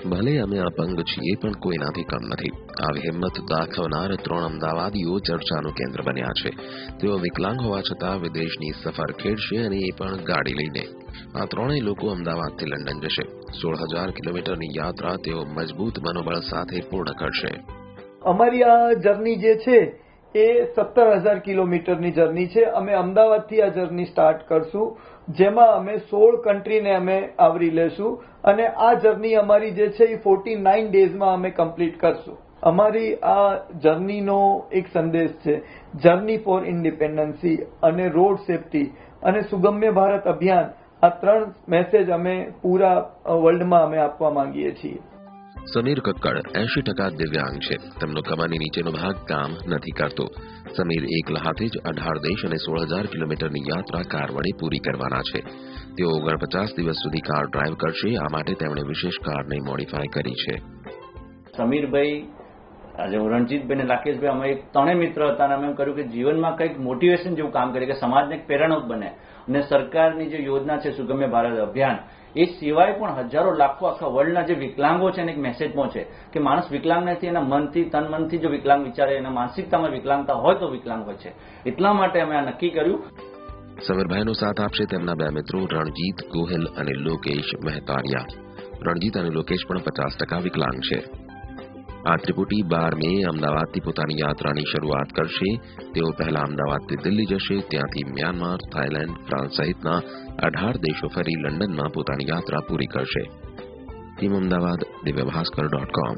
ભલે અમે અપંગ છીએ પણ કોઈનાથી કમ નથી. આવી હિંમત દાખવનાર 3 અમદાવાદીઓ ચર્ચાનું કેન્દ્ર બન્યા છે. તેઓ વિકલાંગ હોવા છતાં વિદેશની સફર ખેડશે અને એ પણ ગાડી લઈને. આ ત્રણેય લોકો અમદાવાદથી લંડન જશે. 16,000 કિલોમીટરની યાત્રા તેઓ મજબૂત મનોબળ સાથે પૂર્ણ કરશે. અમારી આ જર્ની જે છે એ 17,000 કિલોમીટરની જર્ની છે. અમે અમદાવાદથી આ જર્ની સ્ટાર્ટ કરશું, જેમાં અમે 16 કન્ટ્રીને અમે આવરી લેશું અને આ જર્ની અમારી જે છે એ 49 ડેઝમાં અમે કમ્પ્લીટ કરશું. અમારી આ જર્નીનો એક સંદેશ છે, જર્ની ફોર ઇન્ડિપેન્ડન્સી અને રોડ સેફટી અને સુગમ્ય ભારત અભિયાન. આ 3 મેસેજ અમે પૂરા વર્લ્ડમાં અમે આપવા માંગીએ છીએ. સમીર કક્કડ 80% દિવ્યાંગ છે. તેમનો કમરની નીચેનો ભાગ કામ નથી કરતો. સમીર એકલા હાથે જ 18 દેશ અને 16,000 કિલોમીટરની યાત્રા કાર વડે પૂરી કરવાના છે. તેઓ 49 દિવસ સુધી કાર ડ્રાઈવ કરશે. આ માટે તેમણે વિશેષ કારને મોડિફાય કરી છે. સમીરભાઈ, આજે હું રણજીતભાઈ અને રાકેશભાઈ અમે એક ત્રણેય મિત્ર હતા અને અમે એમ કર્યું કે જીવનમાં કંઈક મોટિવેશન જેવું કામ કરીએ કે સમાજને એક પ્રેરણા બને. અને સરકારની જે યોજના છે સુગમ્ય ભારત અભિયાન, એ સિવાય પણ હજારો લાખો આખા વર્લ્ડના જે વિકલાંગો છે એને એક મેસેજ પહોંચે કે માણસ વિકલાંગ નથી, એના મનથી તન મનથી જો વિકલાંગ વિચારે, એના માનસિકતામાં વિકલાંગતા હોય તો વિકલાંગ હોય છે. એટલા માટે અમે આ નક્કી કર્યું. સમીરભાઈનો સાથ આપશે તેમના 2 મિત્રો રણજીત ગોહિલ અને લોકેશ મહેતારિયા. રણજીત અને લોકેશ પણ 50% વિકલાંગ છે. આ ત્રિપુટી 12 મે અમદાવાદથી પોતાની યાત્રાની શરૂઆત કરશે. તેઓ પહેલા અમદાવાદથી દિલ્હી જશે, ત્યાંથી મ્યાનમાર, થાઈલેન્ડ, ફ્રાન્સ સહિતના 18 દેશો ફરી લંડનમાં પોતાની યાત્રા પૂરી કરશે. ટીમ અમદાવાદ, દિવ્યભાસ્કર.com